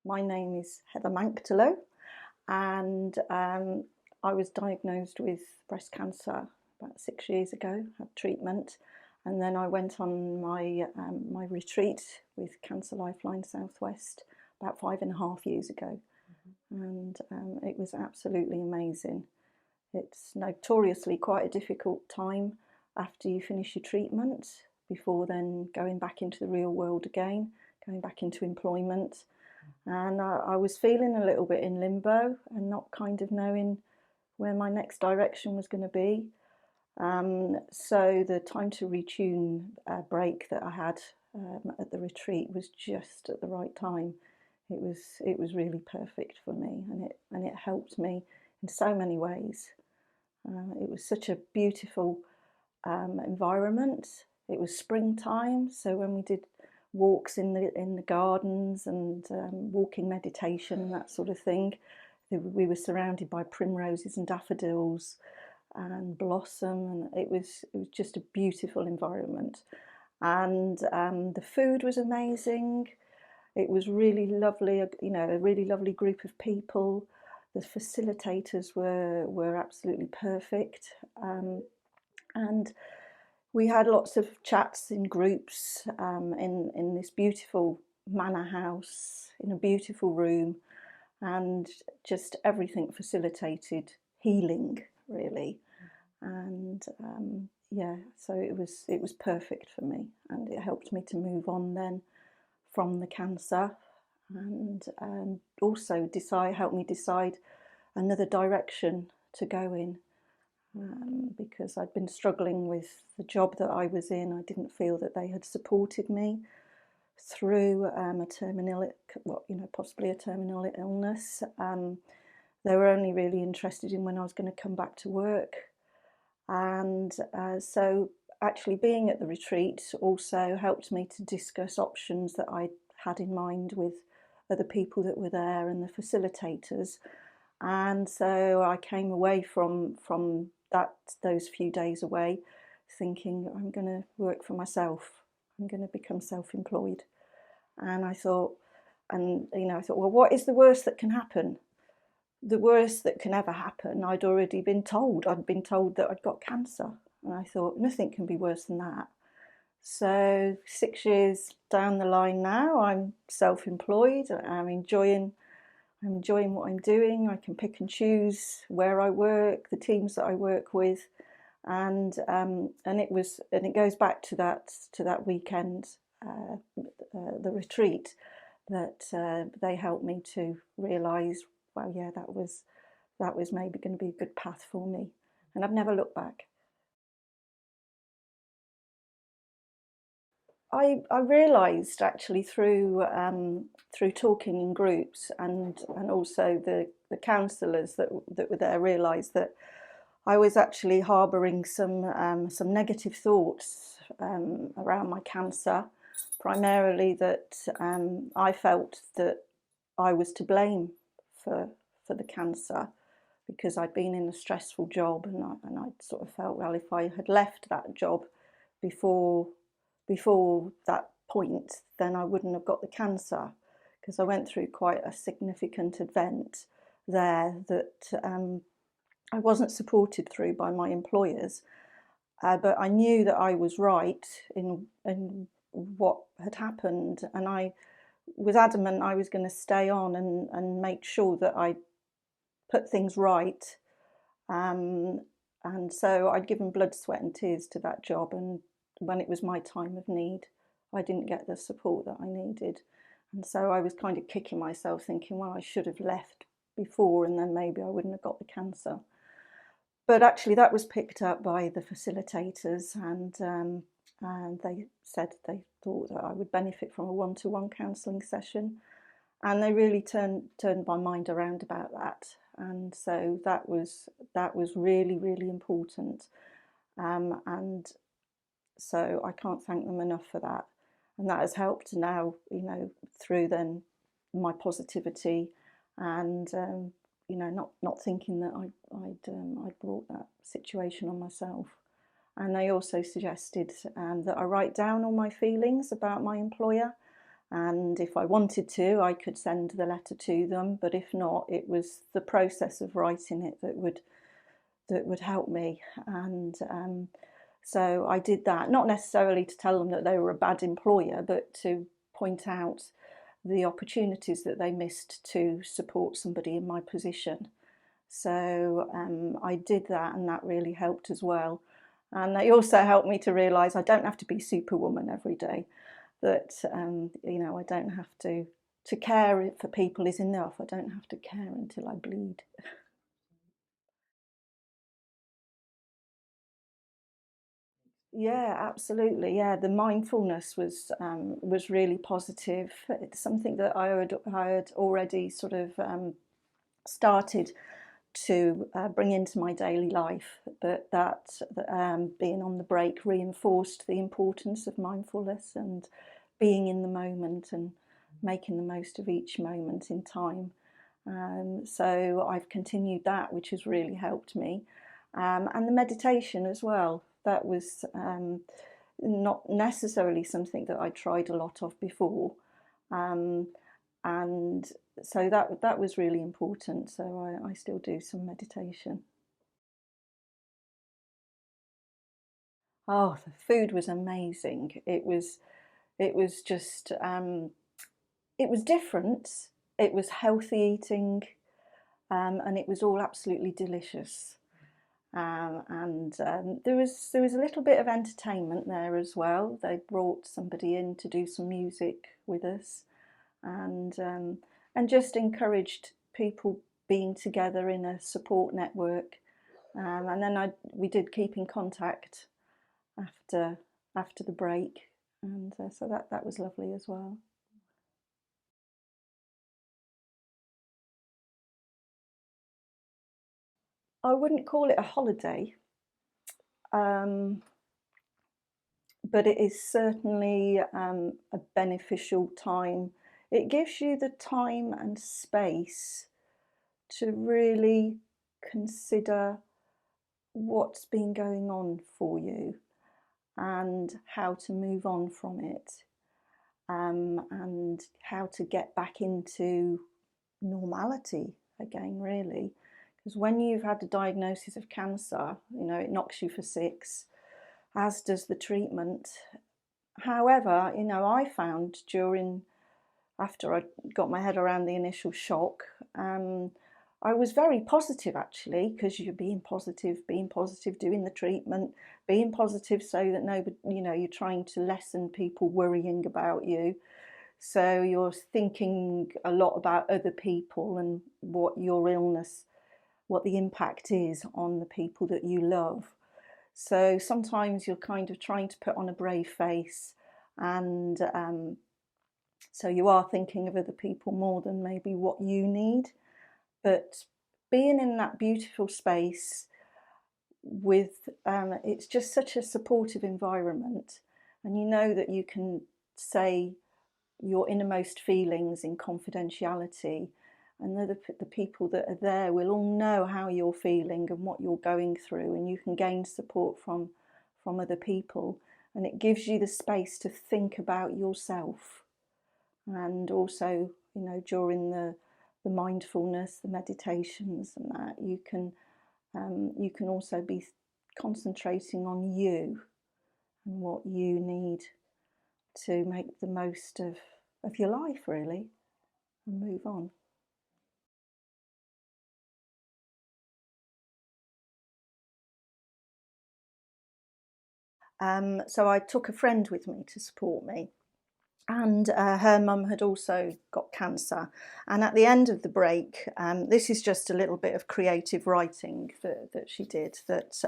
My name is Heather Manktolo, and I was diagnosed with breast cancer about 6 years ago, had treatment, and then I went on my retreat with Cancer Lifeline Southwest about 5.5 years ago, and it was absolutely amazing. It's notoriously quite a difficult time after you finish your treatment, before then going back into the real world again, going back into employment. And I was feeling a little bit in limbo and not kind of knowing where my next direction was going to be. So the time to retune break that I had at the retreat was just at the right time. It was really perfect for me, and it helped me in so many ways. It was such a beautiful environment. It was springtime, so when we did walks in the gardens and walking meditation and that sort of thing, we were surrounded by primroses and daffodils and blossom, and it was just a beautiful environment. And the food was amazing. It was really lovely, a really lovely group of people. The facilitators were absolutely perfect, and we had lots of chats in groups in this beautiful manor house in a beautiful room, and just everything facilitated healing, really. And yeah, so it was perfect for me, and it helped me to move on then from the cancer, and also helped me decide another direction to go in. Because I'd been struggling with the job that I was in. I didn't feel that they had supported me through possibly a terminal illness. They were only really interested in when I was going to come back to work. And so actually being at the retreat also helped me to discuss options that I had in mind with other people that were there and the facilitators. And so I came away from those few days away thinking, I'm going to work for myself. I'm going to become self-employed. And I thought, well, what is the worst that can happen? The worst that can ever happen, I'd already been told. I'd been told that I'd got cancer. And I thought, nothing can be worse than that. So 6 years down the line now, I'm self-employed. I'm enjoying what I'm doing. I can pick and choose where I work, the teams that I work with, and it goes back to that weekend, the retreat, that they helped me to realise, well, yeah, that was maybe going to be a good path for me, and I've never looked back. I realised actually through talking in groups, and also the counsellors that were there realised that I was actually harbouring some negative thoughts around my cancer, primarily that I felt that I was to blame for the cancer, because I'd been in a stressful job, and I sort of felt, well, if I had left that job before that point, then I wouldn't have got the cancer, because I went through quite a significant event there that I wasn't supported through by my employers, but I knew that I was right in what had happened, and I was adamant I was going to stay on and make sure that I put things right. And so I'd given blood, sweat and tears to that job, and when it was my time of need, I didn't get the support that I needed. And so I was kind of kicking myself, thinking, well, I should have left before, and then maybe I wouldn't have got the cancer. But actually that was picked up by the facilitators, and they said they thought that I would benefit from a one-to-one counselling session, and they really turned my mind around about that. And so that was really, really important, and so I can't thank them enough for that. And that has helped now, through then my positivity, and not thinking that I'd brought that situation on myself. And they also suggested that I write down all my feelings about my employer, And if I wanted to, I could send the letter to them, but if not, it was the process of writing it that would help me. And so I did that, not necessarily to tell them that they were a bad employer, but to point out the opportunities that they missed to support somebody in my position. So I did that, and that really helped as well. And they also helped me to realise I don't have to be Superwoman every day. That I don't have to care for people is enough. I don't have to care until I bleed. Yeah, absolutely. Yeah, the mindfulness was really positive. It's something that I had already sort of started to bring into my daily life, but that being on the break reinforced the importance of mindfulness and being in the moment and making the most of each moment in time. So I've continued that, which has really helped me. And the meditation as well. That was not necessarily something that I tried a lot of before. Um, and so that was really important. So I still do some meditation. Oh, the food was amazing. It was just it was different. It was healthy eating, and it was all absolutely delicious. And there was a little bit of entertainment there as well. They brought somebody in to do some music with us, and just encouraged people being together in a support network. And then we did keep in contact after the break, and so that was lovely as well. I wouldn't call it a holiday, um, but it is certainly a beneficial time. It gives you the time and space to really consider what's been going on for you and how to move on from it, and how to get back into normality again, really. Because when you've had a diagnosis of cancer, it knocks you for six, as does the treatment. However, I found after I got my head around the initial shock, I was very positive actually, because you're being positive, doing the treatment, being positive so that nobody, you're trying to lessen people worrying about you. So you're thinking a lot about other people and what your illness, what the impact is on the people that you love. So sometimes you're kind of trying to put on a brave face, and so you are thinking of other people more than maybe what you need. But being in that beautiful space with, it's just such a supportive environment, and you know that you can say your innermost feelings in confidentiality, and the people that are there will all know how you're feeling and what you're going through, and you can gain support from other people, and it gives you the space to think about yourself. And also, during the mindfulness, the meditations, and that you can also be concentrating on you and what you need to make the most of your life, really, and move on. So I took a friend with me to support me, and her mum had also got cancer. And at the end of the break, this is just a little bit of creative writing that she did that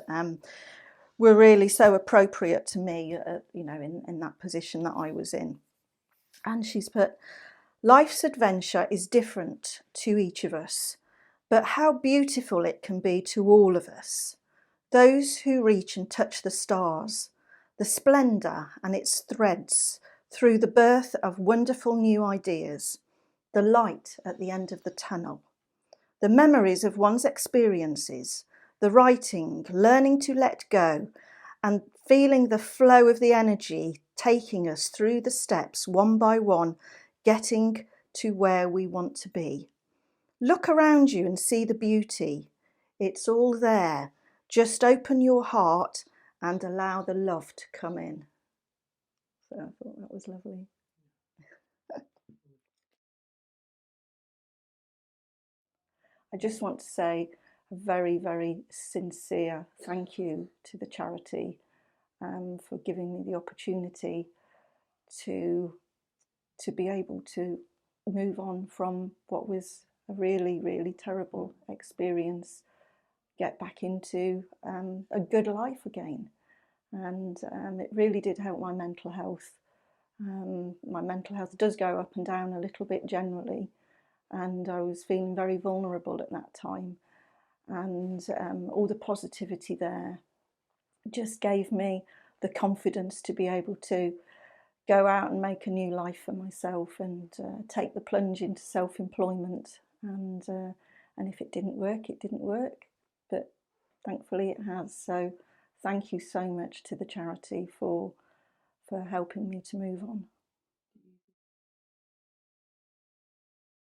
were really so appropriate to me, in that position that I was in. And she's put, "Life's adventure is different to each of us, but how beautiful it can be to all of us. Those who reach and touch the stars, the splendour and its threads through the birth of wonderful new ideas, the light at the end of the tunnel, the memories of one's experiences, the writing, learning to let go, and feeling the flow of the energy taking us through the steps one by one, getting to where we want to be. Look around you and see the beauty. It's all there. Just open your heart and allow the love to come in. So I thought that was lovely. I just want to say a very, very sincere thank you to the charity for giving me the opportunity to be able to move on from what was a really, really terrible experience, get back into a good life again. And it really did help my mental health. My mental health does go up and down a little bit generally, and I was feeling very vulnerable at that time. And all the positivity there just gave me the confidence to be able to go out and make a new life for myself and take the plunge into self-employment. And if it didn't work, it didn't work, but thankfully it has. So thank you so much to the charity for helping me to move on.